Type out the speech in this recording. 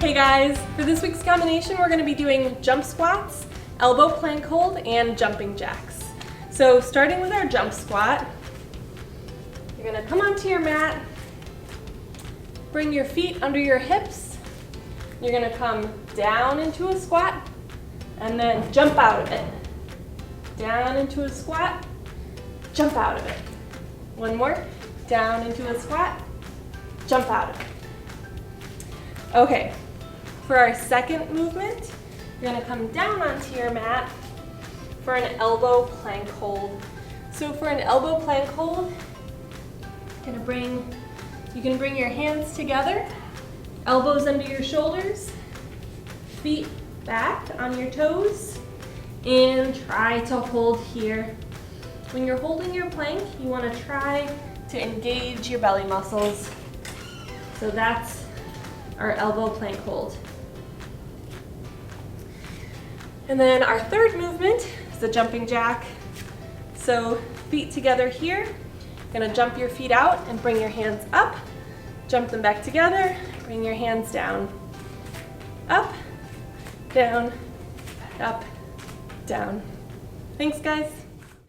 Hey guys, for this week's combination we're going to be doing jump squats, elbow plank hold, and jumping jacks. So starting with our jump squat, you're going to come onto your mat, bring your feet under your hips, you're going to come down into a squat, and then jump out of it. Down into a squat, jump out of it. One more, down into a squat, jump out of it. Okay, for our second movement, you're going to come down onto your mat for an elbow plank hold. So for an elbow plank hold, you can bring your hands together, elbows under your shoulders, feet back on your toes, and try to hold here. When you're holding your plank, you want to try to engage your belly muscles. So that's our elbow plank hold. And then our third movement is the jumping jack. So feet together here. You're going to jump your feet out and bring your hands up. Jump them back together. Bring your hands down. Up, down, up, down. Thanks, guys.